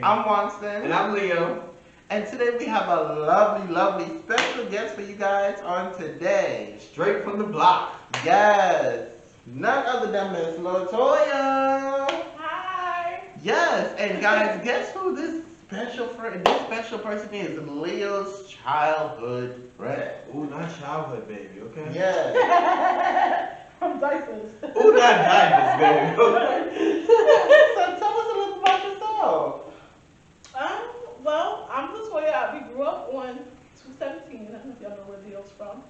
I'm Wanston. And I'm Leo. And today we have a lovely, lovely special guest for you guys on today. Straight from the block. Yes. None other than Miss Latoya. Hi. Yes. And guys, guess who this special person is? Leo's childhood friend. Ooh, not childhood, baby, okay? Yes. From diapers. Ooh, not diapers, baby, okay? So tell us a little about yourself. Well, I'm Latoya. We grew up on 217. I don't know if y'all know where Leo's from.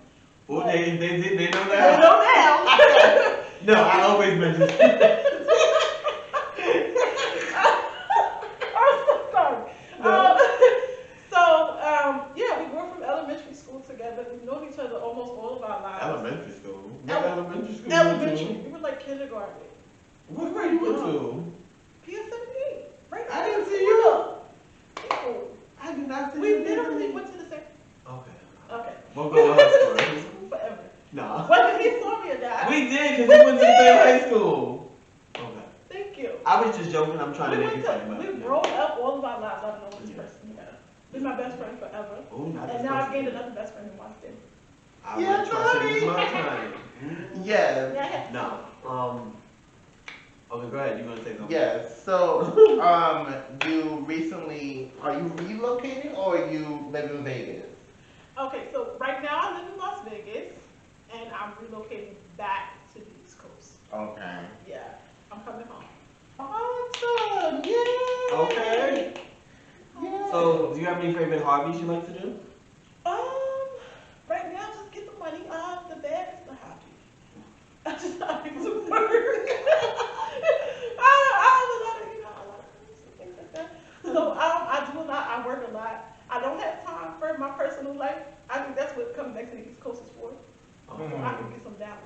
Ooh, they know They that? know now. No, I always mention it. I'm so sorry. Yeah, we grew up from elementary school together. We've known each other almost all of our lives. Elementary school? What elementary school? Elementary. We were like kindergarten. What grade you went to? PS78. Right. I didn't see you. People. I did not see We you. literally went to the same. Okay. Okay. We'll We go went on to the story. same school forever. Nah. Whether he saw me or not. We did, because we went to the same high school. Okay. Thank you. I was just joking. I'm trying to make you funny. We've grown up all of our lives. I don't know this person. Yeah. He's my best friend forever. Ooh, not And this now I've person. gained another best friend in Washington. I will trust him as my time. Yes. Yeah. No. Okay, go ahead. You want to say something? Yes. So, you recently, are you relocating or you live in Vegas? Okay, so right now I live in Las Vegas, and I'm relocating back to the East Coast. Okay. Yeah, I'm coming home. Awesome. Yay. Okay. Yeah. So, do you have any favorite hobbies you like to do? Right now just get the money. The bag is the hobby. I just like to work. I have a lot of, a lot of things like that. So I do a lot. I work a lot. I don't have time for my personal life. I think that's what coming back to the East Coast is for. So I can get some balance.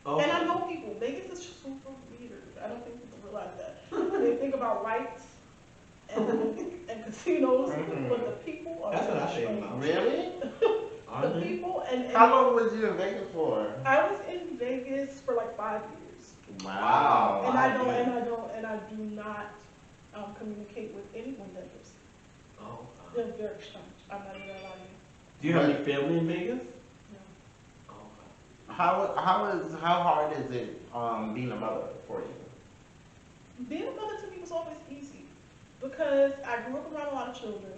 Okay. And I know people. Vegas is super weird. I don't think people realize that. They think about rights and casinos, but the people are That's what I strange. think about. Really? The people and How long was you in Vegas for? I was in Vegas for like 5 years. Wow. And I do not communicate with anyone that lives. Oh. They're very strange. I'm not even gonna lie to you. Do you have any family in Vegas? No. Okay. How hard is it being a mother for you? Being a mother to me was always easy because I grew up around a lot of children.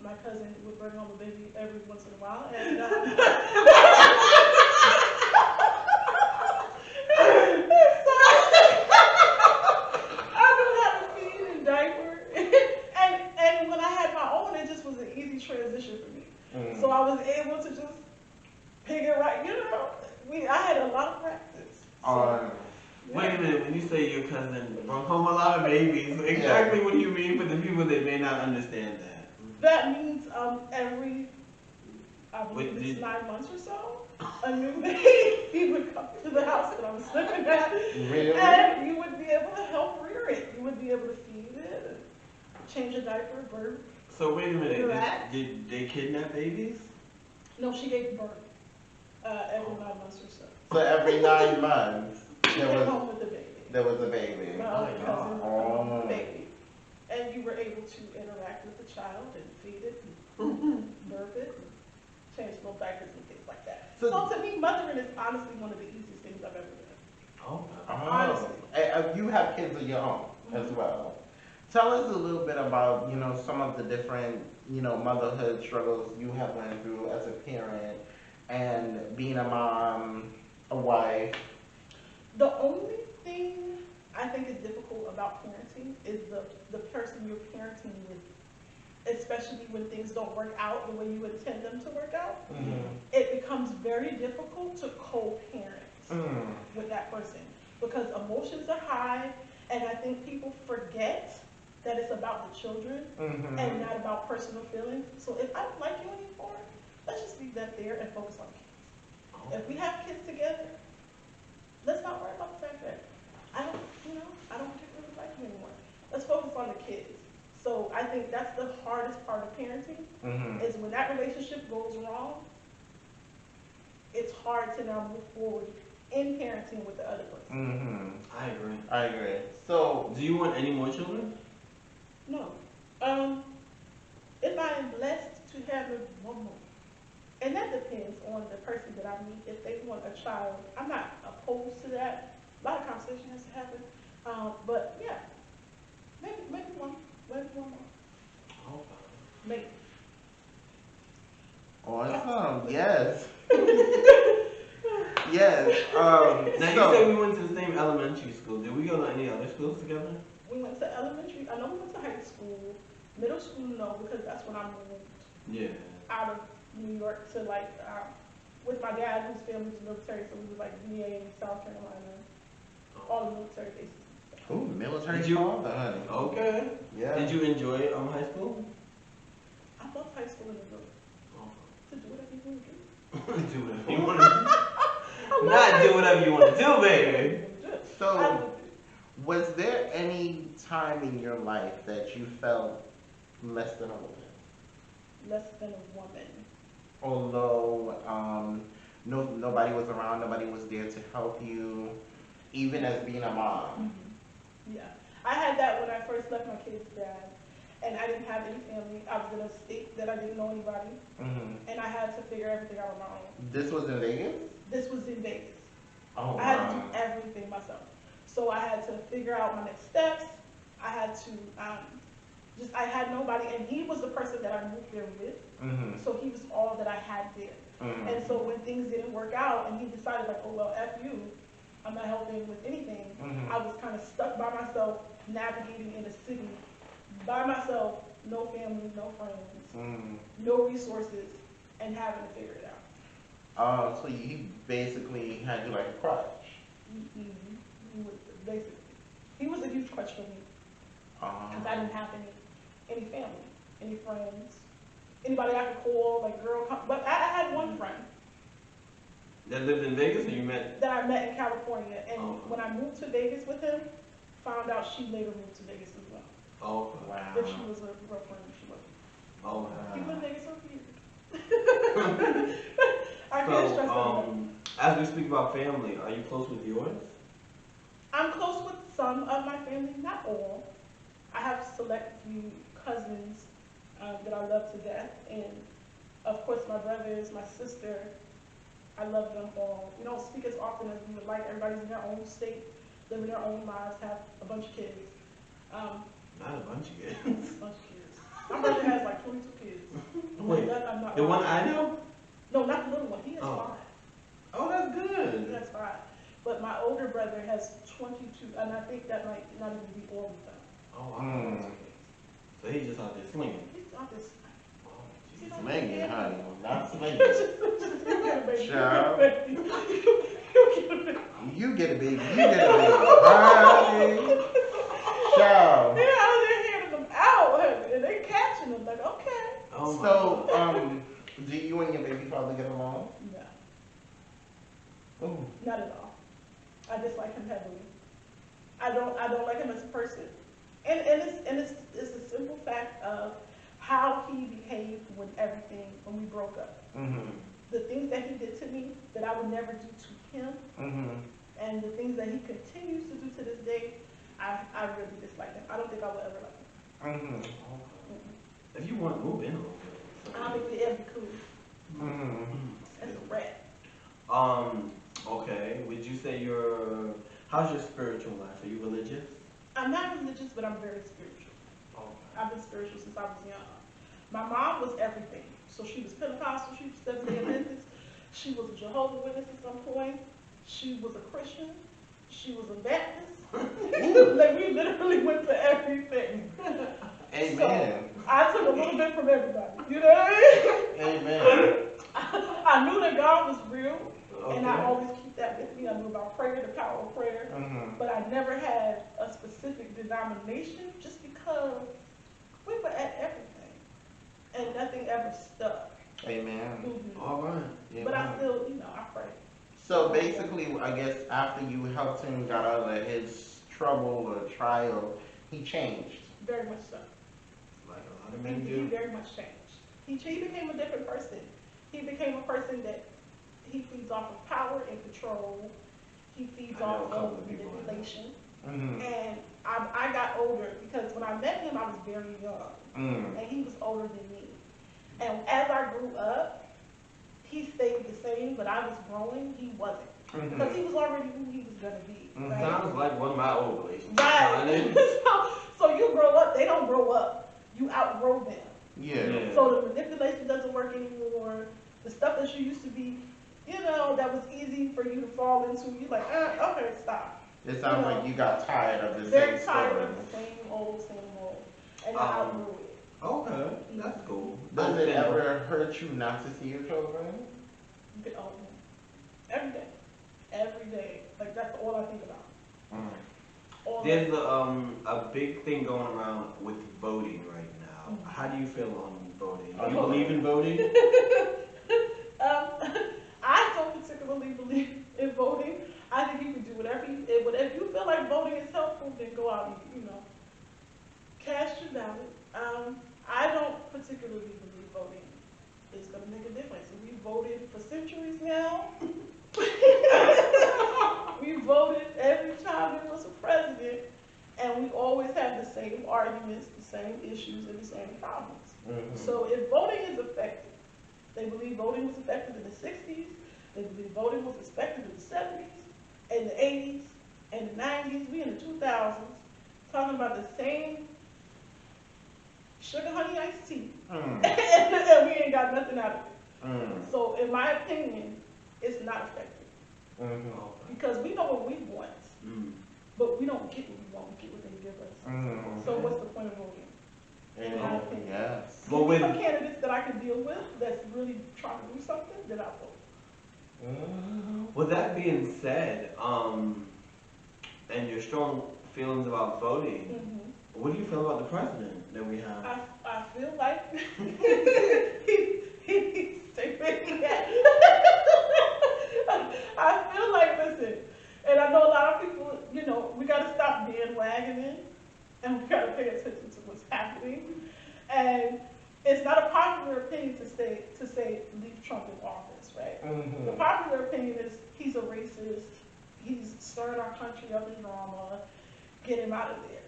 My cousin would bring home a baby every once in a while, and I knew how to feed and diaper, and when I had my own, it just was an easy transition for me. So I was able to just pick it right. I had a lot of practice. So, Wait a minute, when you say your cousin brought home a lot of babies, exactly what do you mean for the people that may not understand that? that means I believe it's 9 months or so, a new baby would come to the house that I was living at, Really? and you would be able to help rear it. You would be able to feed it, and change a diaper, burp. So wait a minute, Relax. did they kidnap babies? No, she gave birth every 9 months or so. So every 9 months, She came home with a baby. there was a baby. My other cousin would come home with a Oh. baby. And you were able to interact with the child and feed it, and burp it, and change little diapers and things like that. So- So to me, mothering is honestly one of the easiest things I've ever done. Oh. Honestly. And you have kids of your own as well. Tell us a little bit about, some of the different, motherhood struggles you have went through as a parent and being a mom, a wife. The only thing I think is difficult about parenting is the person you're parenting with, especially when things don't work out the way you intend them to work out. It becomes very difficult to co-parent with that person because emotions are high, and I think people forget that it's about the children and not about personal feelings. So if I don't like you anymore, let's just leave that there and focus on kids. If we have kids together, let's not worry about the fact that I don't particularly like you anymore. Let's focus on the kids. So I think that's the hardest part of parenting is when that relationship goes wrong, it's hard to now move forward in parenting with the other person. I agree. I agree. So, do you want any more children? No. Um, if I am blessed to have one more, and that depends on the person that I meet. If they want a child, I'm not opposed to that. A lot of conversation has to happen. But yeah, maybe maybe one more, Okay. maybe. Awesome. Yes. Yes. Now you So said we went to the same elementary school. Did we go to any other schools together? We went to elementary. I know we went to high school. Middle school, no, because that's when I moved Yeah. out of New York to like with my dad, whose family was military, so we was like VA in South Carolina, all the military bases. ooh, military Did you- father, honey. Okay. Yeah. Did you enjoy high school? I loved high school in New York. To do whatever you want to do. Do whatever you want to do. Not do whatever you want to do, baby. So, was there any time in your life that you felt less than a woman? Less than a woman. Although nobody was around, nobody was there to help you, even as being a mom. Yeah, I had that when I first left my kid's dad, and I didn't have any family. I was in a state that I didn't know anybody, and I had to figure everything out on my own. This was in Vegas? This was in Vegas. Oh, I had to wow. do everything myself. So I had to figure out my next steps. I had to I had nobody, and he was the person that I moved there with. So he was all that I had there. And so when things didn't work out, and he decided like, oh well, F you, I'm not helping with anything. I was kind of stuck by myself, navigating in a city by myself, no family, no friends, no resources, and having to figure it out. So he basically had you like a crutch. He was basically, he was a huge crutch for me because I didn't have any family, any friends, anybody I could call, like girl, but I had one friend That lived in Vegas, or you met? that I met in California, and Oh. when I moved to Vegas with him, found out she later moved to Vegas as well. Oh, Wow. But she was a real friend, she wasn't. oh. He lived in Vegas for years. I can't stress that enough. As we speak about family, are you close with yours? I'm close with some of my family, not all. I have select few cousins that I love to death, and of course my brothers, my sister, I love them all. We don't speak as often as we would like. Everybody's in their own state, living their own lives, have a bunch of kids. Not a bunch of kids. A bunch of kids. My brother has like 22 kids. Wait, I'm not the one lying. I know? No, not the little one. He has Oh. 5. Oh, that's He good. has 5. But my older brother has 22, and I think that might not even be all of them. Oh, wow. So he's just out there swinging. He's not this. Oh, You Jesus. know, Slinging, honey, not slinging. You get a baby. Child. You get a baby. You get a baby, honey. Child. They're out there handing them out, honey, and they catching them like, okay. Oh my So, God. do you and your baby father get along? No, Ooh. not at all. I dislike him heavily. I don't like him as a person. And it's a simple fact of how he behaved when we broke up. The things that he did to me that I would never do to him, and the things that he continues to do to this day, I really dislike him. I don't think I will ever like him. If you want to move in a little bit. I don't think it'd be cool. That's a rat. Okay. Would you say how's your spiritual life? Are you religious? I'm not religious, but I'm very spiritual. Okay. I've been spiritual since I was young. My mom was everything. So she was Pentecostal, she was Seventh-day Adventist, she was a Jehovah's Witness at some point, she was a Christian, she was a Baptist. Like we literally went to everything. Amen. So I took a little bit from everybody. You know what I mean? Amen. I knew that God was real, and I Okay. always keep that with me. I knew about prayer, the power of prayer, but I never had a specific denomination just because we were at everything, and nothing ever stuck. Amen. All right. But I still, I pray. So basically, I guess after you helped him got out of his trouble or trial, he changed. Very much so. Like a lot of men He do. very much changed. He became a different person. He became a person that he feeds off of power and control. He feeds I know off a couple of of people like that. manipulation. And I got older because when I met him, I was very young, and he was older than me. And as I grew up, he stayed the same, but I was growing, he wasn't. Because he was already who he was going to be. Right? Sounds like one of my old relationships. Right. so you grow up, they don't grow up. You outgrow them. Yeah. So the manipulation doesn't work anymore. The stuff that you used to be, that was easy for you to fall into, you're like, okay, stop. It sounds like you got tired of the Very same tired story. of the same old. And I outgrew it. Okay, that's cool. Does it ever hurt you not to see your children? Oh, every day. Every day. Like, that's all I think about. There's a big thing going around with voting right now. How do you feel on voting? Do you believe in voting? I don't particularly believe in voting. I think you can do whatever you feel like voting is helpful, then go out and, cast your ballot. I don't particularly believe voting is going to make a difference. We voted for centuries now. We voted every time there was a president, and we always had the same arguments, the same issues, and the same problems. So if voting is effective, they believe voting was effective in the 60s, they believe voting was effective in the 70s, and the 80s, and the 90s, we in the 2000s, talking about the same sugar honey iced tea, and we ain't got nothing out of it. So in my opinion, it's not effective. Because we know what we want, but we don't get what we want, we get what they give us. So what's the point of voting? Yes. Well, with some candidates that I can deal with that's really trying to do something, then I'll vote. With that being said, and your strong feelings about voting, what do you feel about the president that we have? I feel like he needs to take back. I feel like, listen, and I know a lot of people, we got to stop bandwagoning, and we got to pay attention to what's happening. And it's not a popular opinion to say leave Trump in office, right? The popular opinion is he's a racist, he's stirring our country up in drama, get him out of there.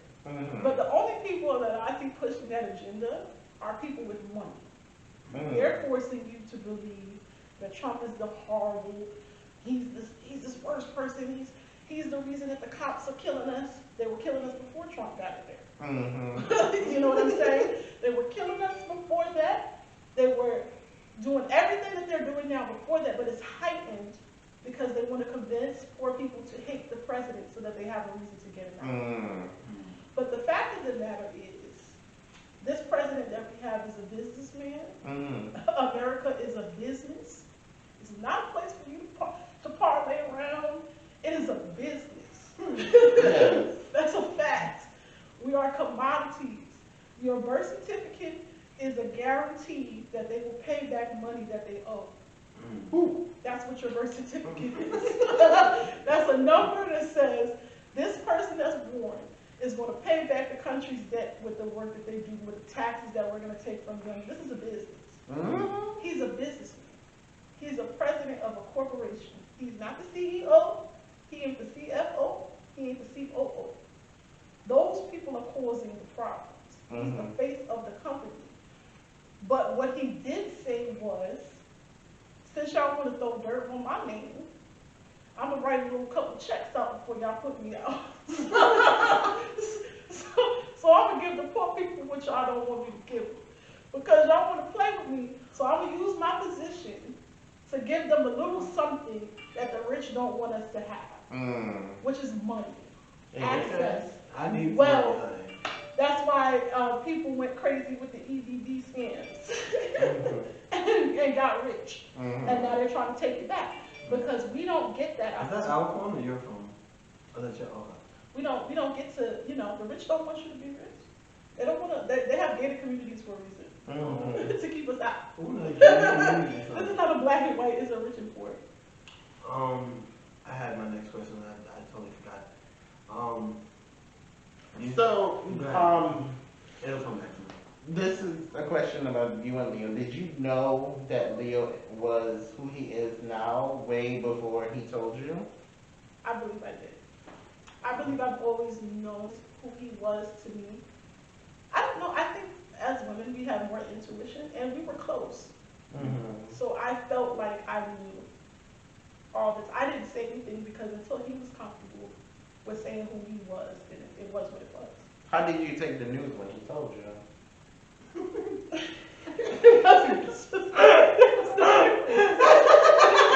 But the only people that I see pushing that agenda are people with money. They're forcing you to believe that Trump is the horrible, he's this worst person, he's the reason that the cops are killing us. They were killing us before Trump got in there. You know what I'm saying? They were killing us before that. They were doing everything that they're doing now before that, but it's heightened because they want to convince poor people to hate the president so that they have a reason to get him out. But the fact of the matter is, this president that we have is a businessman. America is a business. It's not a place for you to parlay around. It is a business. Yes. That's a fact. We are commodities. Your birth certificate is a guarantee that they will pay back money that they owe. That's what your birth certificate is. That's a number that says this person that's born is going to pay back the country's debt with the work that they do, with the taxes that we're going to take from them. This is a business. He's a businessman. He's a president of a corporation. He's not the CEO. He ain't the CFO. He ain't the COO. Those people are causing the problems. He's the face of the company. But what he did say was, since y'all want to throw dirt on my name, I'm going to write a little couple checks out before y'all put me out. So I'm going to give the poor people what y'all don't want me to give them. Because y'all want to play with me, so I'm going to use my position to give them a little something that the rich don't want us to have, which is money, access, wealth. That's why people went crazy with the EDD scams and got rich. And now they're trying to take it back because we don't get that. Is that our phone or your phone? Oh, that's your phone. We don't get to, the rich don't want you to be rich. They don't want to, they have gated communities for a reason. To keep us out. This is not a black and white, it's a rich and poor. I had my next question, I totally forgot. It'll come back to me. This is a question about you and Leo. Did you know that Leo was who he is now way before he told you? I believe I did. I believe I've always known who he was to me. I don't know. I think as women we have more intuition, and we were close. So I felt like I knew all this. I didn't say anything because until he was comfortable with saying who he was, it was what it was. How did you take the news when he told you? It wasn't just it didn't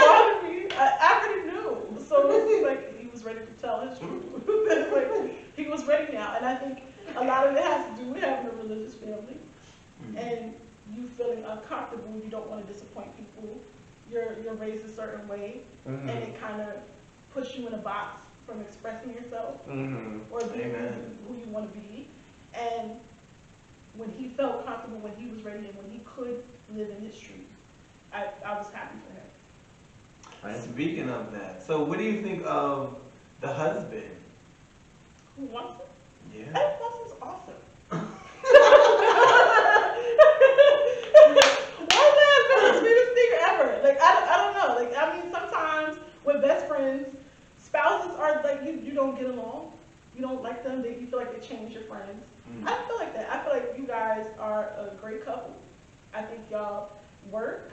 bother me. I already knew. So it was like he was ready to tell his truth. It's like he was ready now. And I think a lot of it has to do with having a religious family and you feeling uncomfortable. You don't want to disappoint people. You're raised a certain way, and it kind of puts you in a box from expressing yourself or being who you want to be. And when he felt comfortable, when he was ready, and when he could live in his truth, I was happy for him. Right. Speaking of that, so what do you think of the husband? Who wants it? Yeah. Eddie Wilson's awesome. Why is that the sweetest thing ever? Like I don't know. Like I mean, sometimes with best friends, spouses are like you don't get along. You don't like them. You feel like they change your friends. I don't feel like that. I feel like you guys are a great couple. I think y'all work,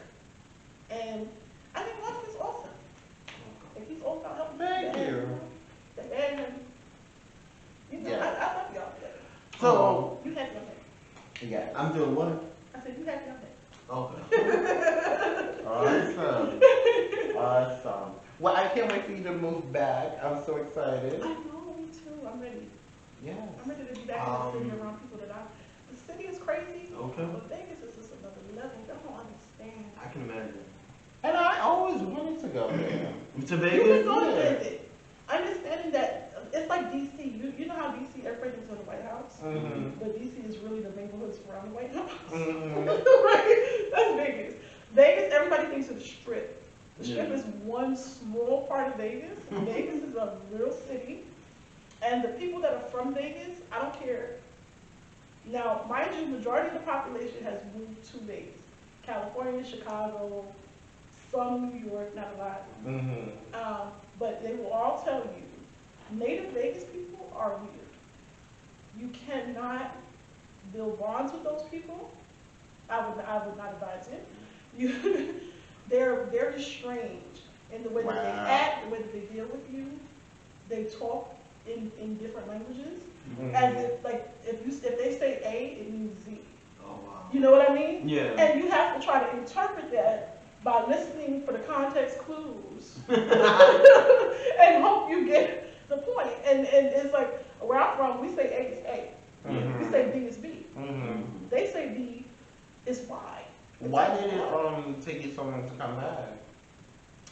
and I think Watson is awesome. Like he's all about helping. Thank you. And you know, Yeah. I love y'all together. So You happy on that? yeah. I'm doing what? I said you happy on that. Okay. Awesome. Awesome. Well, I can't wait for you to move back. I'm so excited. I know, me too. I'm ready. Yes. I'm ready to be back in the city around people that the city is crazy. Okay. But Vegas is just another level. Y'all don't understand. I can imagine. And I always wanted to go there. To You can Vegas? go to Yeah. visit. Understanding that it's like DC. You know how DC, everybody thinks of the White House? But DC is really the neighborhoods around the White House. Right? That's Vegas. Vegas, everybody thinks of the Strip. The Strip is one small part of Vegas. Vegas is a real city. And the people that are from Vegas, I don't care. Now, mind you, majority of the population has moved to Vegas. California, Chicago, some New York, not a lot. But they will all tell you, native Vegas people are weird. You cannot build bonds with those people. I would not advise it. They're very strange in the way that they act, the way that they deal with you. They talk in different languages, as if like if they say A, it means Z. Oh wow. You know what I mean? Yeah. And you have to try to interpret that by listening for the context clues and hope you get the point. And it's like where I'm from, we say A is A. We say B is B. They say B is Y. Why did it take you so long to come back?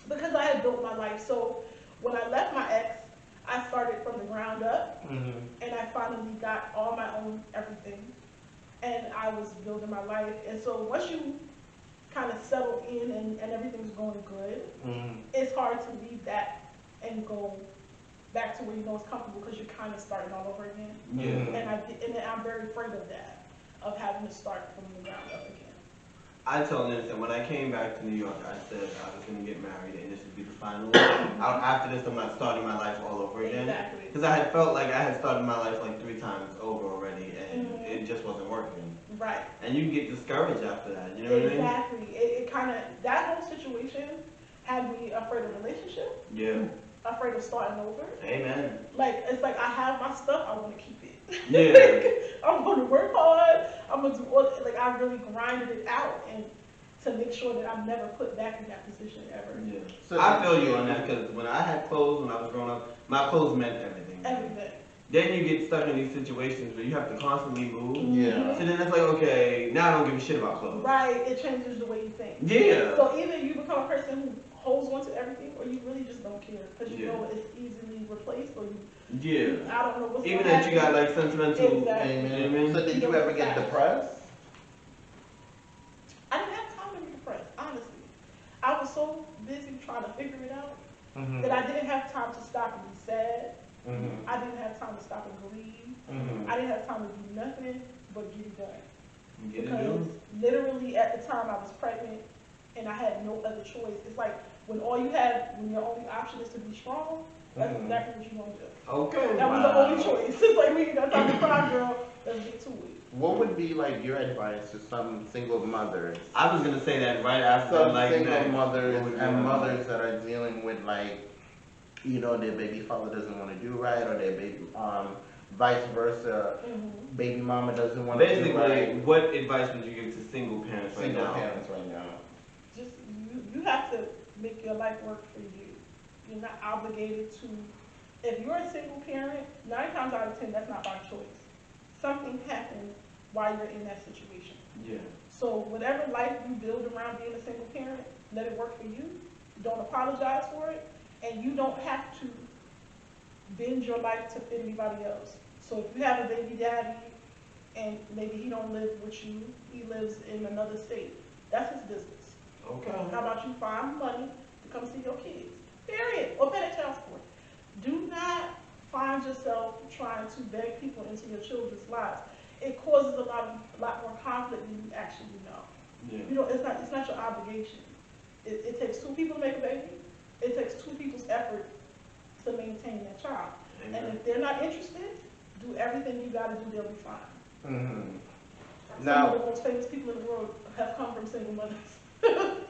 Because I had built my life. So when I left my ex, I started from the ground up, and I finally got all my own everything, and I was building my life. And so once you kind of settle in and everything's going good, it's hard to leave that and go back to where you know it's comfortable because you're kind of starting all over again. And I'm very afraid of that, of having to start from the ground up again. I told them that when I came back to New York, I said I was going to get married and this would be the final one. After this, I'm not starting my life all over again. Exactly. Because I had felt like I had started my life like 3 times over already and it just wasn't working. Right. And you get discouraged after that, you know what I mean? Exactly. It kind of, that whole situation had me afraid of relationship. Yeah. Afraid of starting over. Amen. Like, it's like I have my stuff, I want to keep it. Yeah. I'm going to work hard. I'm going to do all, like, I really grinded it out and to make sure that I'm never put back in that position ever. Yeah. So I feel you on that because when I had clothes when I was growing up, my clothes meant everything. Everything. Then you get stuck in these situations where you have to constantly move. Yeah. So then it's like, okay, now I don't give a shit about clothes. Right, it changes the way you think. Yeah. So either you become a person who holds on to everything, or you really just don't care because you know it's easily replaced, or you, I don't know what's Even gonna that you got like sentimental. Exactly. Amen. You know what I mean? So did you ever get depressed? I didn't have time to be depressed, honestly. I was so busy trying to figure it out that I didn't have time to stop and be sad. I didn't have time to stop and grieve. I didn't have time to do nothing but get it done. Get it Because done. literally at the time I was pregnant and I had no other choice. It's like when your only option is to be strong, that's exactly what you want to do. Okay. That was the only choice. It's like, when you got time to cry, girl, let's get to it. What would be like your advice to some single mothers? I was gonna say that right after. Some like single next. mothers and mothers that are dealing with like, you know, their baby father doesn't want to do right, or their baby, vice versa, baby mama doesn't want to do right. Basically, what advice would you give to single parents right now? Single parents right now. Just you have to make your life work for you. You're not obligated to. If you're a single parent, 9 times out of 10, that's not by choice. Something happened while you're in that situation. Yeah. So whatever life you build around being a single parent, let it work for you. Don't apologize for it, and you don't have to bend your life to fit anybody else. So if you have a baby daddy, and maybe he don't live with you, he lives in another state, that's his business. Okay. How about you find money to come see your kids? Period. Or pay their child support. Do not find yourself trying to beg people into your children's lives. It causes a lot more conflict than you actually know. Yeah. You know, it's not your obligation. It takes 2 people to make a baby. It takes 2 people's effort to maintain that child. Amen. And if they're not interested, do everything you got to do. They'll be fine. Now, some of the most famous people in the world have come from single mothers.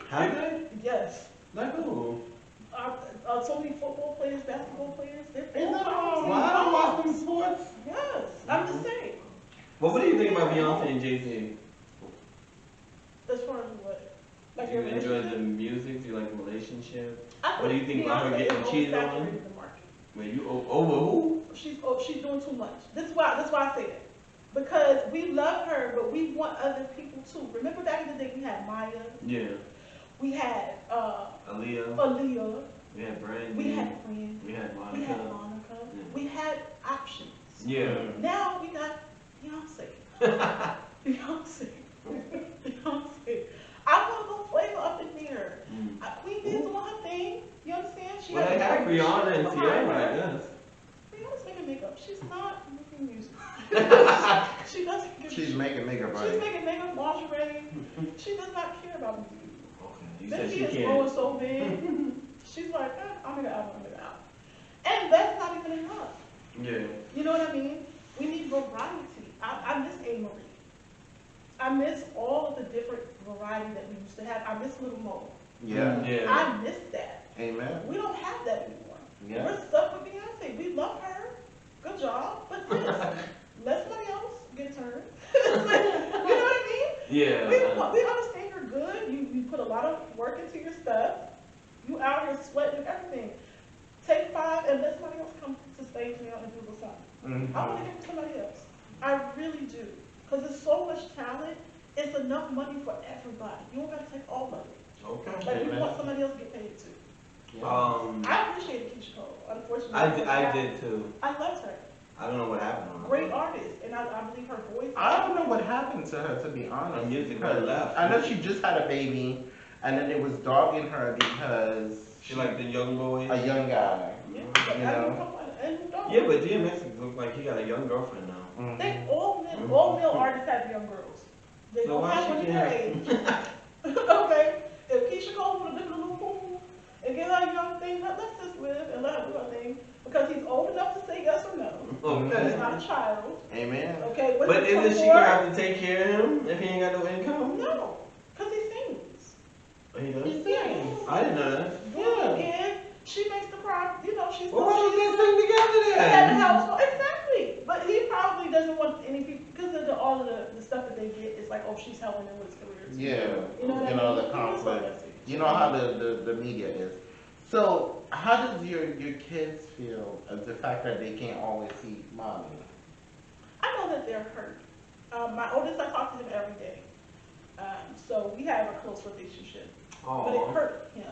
Have they? Yes. Like who? So many football players, basketball players. Is that all? Wow, watch them sports. Yes, I'm just saying. Well, what do you think about Beyonc and Jay-Z? As far as what? Like Do you your enjoy relationship? the music? Do you like the relationship? I What do you think about her Beyonce getting has cheated on? oversaturated the market. Wait, you over who? She's doing too much. That's why I say that. Because we love her, but we want other people too. Remember back in the day we had Maya. Yeah. We had Aaliyah. We had Brandy. We had Brandy. We had Monica. We had Monica. Yeah. We had options. Yeah. Now we got Beyonce. Beyonce. Beyonce. I want to go Flavor up in there. Queen Bee's doing her thing. You understand? She Well, they have Rihanna and Tierra, I guess. Rihanna's making makeup. She's not making music. She doesn't give she's making makeup, right? She's making makeup, lingerie. She does not care about music. Okay. You Then said she she is can't. growing so big. She's like, I'm gonna album, I'm gonna album. And that's not even enough. Yeah. You know what I mean? We need variety. I miss A. Marie. I miss all of the different variety that we used to have. I miss Little Mo. Yeah. Yeah. I miss that. Amen. We don't have that anymore. Yeah. We're stuck with Beyonce. We love her. Good job. But let somebody else get a turn. You know what I mean? Yeah. We understand you're good. You put a lot of work into your stuff. You out here sweating and everything. Take 5 and let somebody else come to stage now and do the something. I want to hear from somebody else. I really do. Because there's so much talent. It's enough money for everybody. You don't got to take all of it. Okay. Like, we want somebody else to get paid too. Yeah. I appreciated Keisha Cole. Unfortunately, I did too. I loved her. I don't know what happened to her. Great artist, and I believe her voice. I don't know what happened to her, to be honest. Her music because left. I know she just had a baby, and then it was dogging her because She like the young boy. a young guy. Yeah, You know? Yeah, but DMX looks like he got a young girlfriend now. They all male artists have young girls. They So don't why have she one in can't their age. Okay, if Keisha Cole would have lived in a little pool and get her a young thing, let's just live and let her do her thing. Because he's old enough to say yes or no. Okay. He's not a child. Amen. Okay, But isn't she gonna have to take care of him if he ain't got no income? No, because he sings. Oh, he does? He sings. I didn't know that. Yeah. Again, she makes the profit. You know, she's Well, why don't they sing together They had a then? household. Exactly. But he probably doesn't want any people, because of all of the stuff that they get, it's like, oh, she's helping him with his career. too. Yeah. You know what I mean? The conflict. You know how the media is. So, how does your kids feel of the fact that they can't always see mommy? I know that they're hurt. My oldest, I talk to him every day. So we have a close relationship. But it hurt him.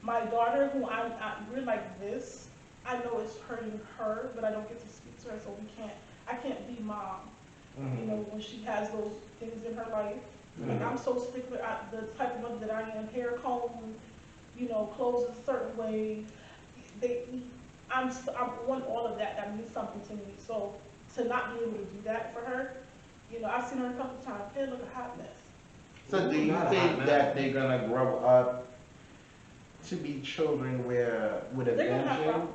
My daughter, who we're like this, I know it's hurting her, but I don't get to speak to her, so I can't be mom. You know, when she has those things in her life. Like, I'm so stickler, the type of mother that I am, hair comb, you know, clothes a certain way. I want all of that. That means something to me. So to not be able to do that for her, you know, I've seen her a couple of times. Hey, look, a hot mess. So do you Not a hot think mess. that they're gonna grow up to be children with a They're gonna have vengeance? problems.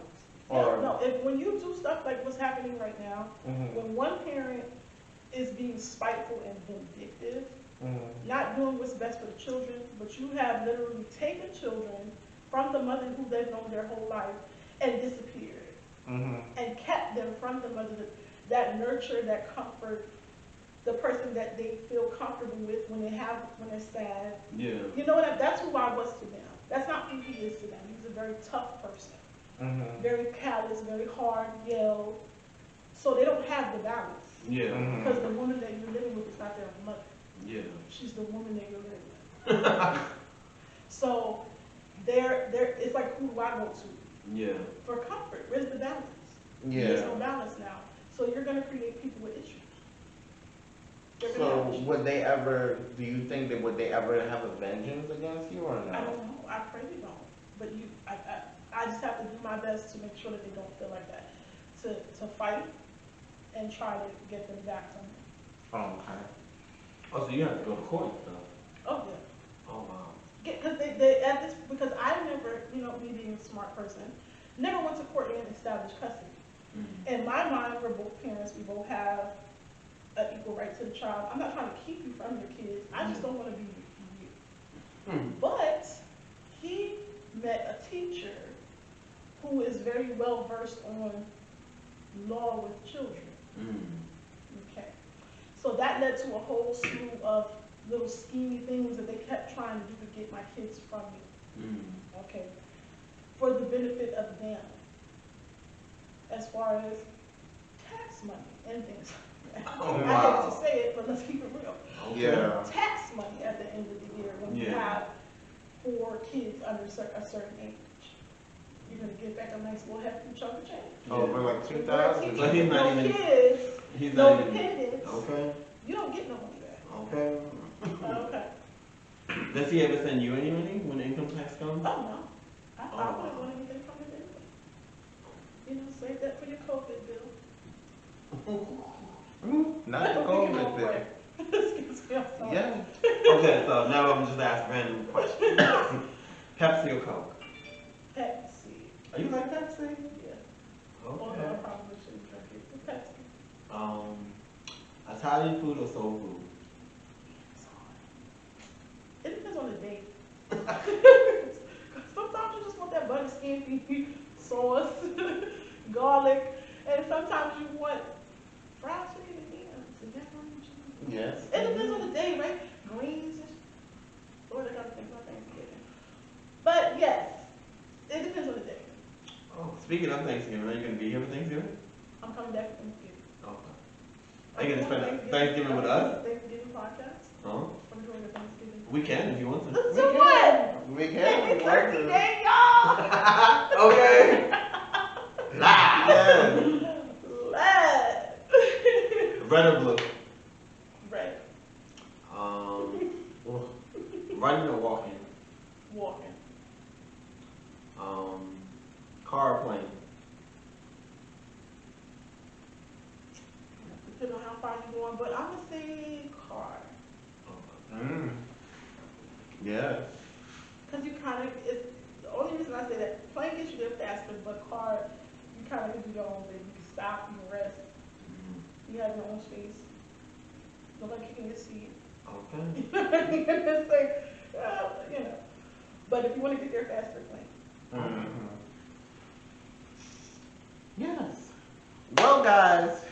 Or No, if when you do stuff like what's happening right now, Mhm, when one parent is being spiteful and vindictive, mhm, not doing what's best for the children, but you have literally taken children from the mother who they've known their whole life and disappeared mhm, and kept them from the mother that nurture, that comfort, the person that they feel comfortable with when they're sad. Yeah. You know what? That's who I was to them. That's not who he is to them. He's a very tough person, mhm, very callous, very hard, yelled. So they don't have the balance Yeah. mhm. because the woman that you're living with is not their mother. Yeah. She's the woman that you're living with. So it's like, who do I go to Yeah. for comfort? Where's the balance? Yeah. There's no balance now. So you're going to create people with issues. They're gonna So have issues. would they ever? Do you think that would they ever have a vengeance against you or no? I don't know. I pray they don't. But I just have to do my best to make sure that they don't feel like that. To fight and try to get them back from it. Oh, okay. Oh, so you have to go to court and stuff. Oh yeah. Oh wow. Because they at this because I never, me being a smart person, never went to court and established custody. Mm-hmm. In my mind, we're both parents. We both have an equal right to the child. I'm not trying to keep you from your kids. I just don't want to be you. Mm-hmm. But he met a teacher who is very well versed on law with children. Mm-hmm. Okay. So that led to a whole slew of little schemey things that they kept trying to do to get my kids from me. Mm-hmm. Okay. For the benefit of them. As far as tax money and things like that. Oh, I wow. hate to say it, but let's keep it real. Okay. Yeah. Tax money at the end of the year when you Yeah. have 4 kids under a certain age. You're going to get back a nice little hefty chunk of change. Over like 2,000. So he's not no even- kids, He's no not even. dependents. Okay. You don't get no money back. Okay. Okay. Does he ever send you any money when the income tax comes? Oh no. I Oh. wouldn't want anything from it anyway. Save that for your COVID bill. Not the COVID bill. Excuse me, I'm sorry. Yeah. Okay, so now I'm just asking random questions. Pepsi or Coke? Pepsi. Are you like Pepsi? Yeah. Although I Okay. probably shouldn't drink it. But Pepsi. Italian food or soul food? It depends on the day. Sometimes you just want that butter skin sauce, garlic, and sometimes you want fried chicken and yams. Is that what you Yes. It depends on the day, right? Greens. Lord, I gotta think about Thanksgiving. But yes, it depends on the day. Oh, speaking of Thanksgiving, are you going to be here for Thanksgiving? I'm coming back for Thanksgiving. Okay. Are you going to spend Thanksgiving with us? Thanksgiving podcast. Huh? I'm doing a Thanksgiving. We can if you want to. Let's do one. We Happy can. Turkey Day, y'all. Okay. Live. Yeah. Let's. Red or blue? Red. Running or walking? Walking. Car or plane? Depending on how far you're going, but I'm gonna say car. Yes. Cause you kind of, it's the only reason I say that plane gets you there faster, but car, you kind of can do your own thing. You can stop, you can rest, you have your own space. Nobody kicking your seat. Okay. It's like, But if you want to get there faster, plane. Yes. Well, guys,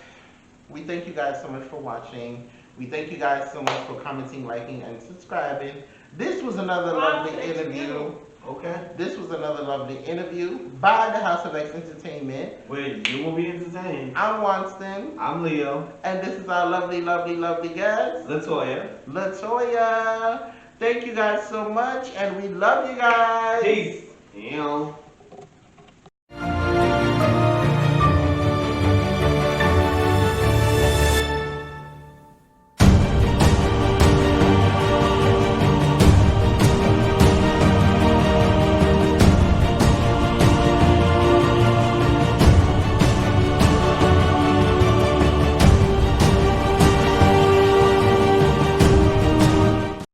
we thank you guys so much for watching. We thank you guys so much for commenting, liking, and subscribing. This was another lovely interview. Okay. This was another lovely interview by the House of X Entertainment. Where you will be entertained. I'm Wanston, I'm Leo. and this is our lovely, lovely, lovely guest, Latoya. Latoya. Thank you guys so much, and we love you guys. Peace. You know.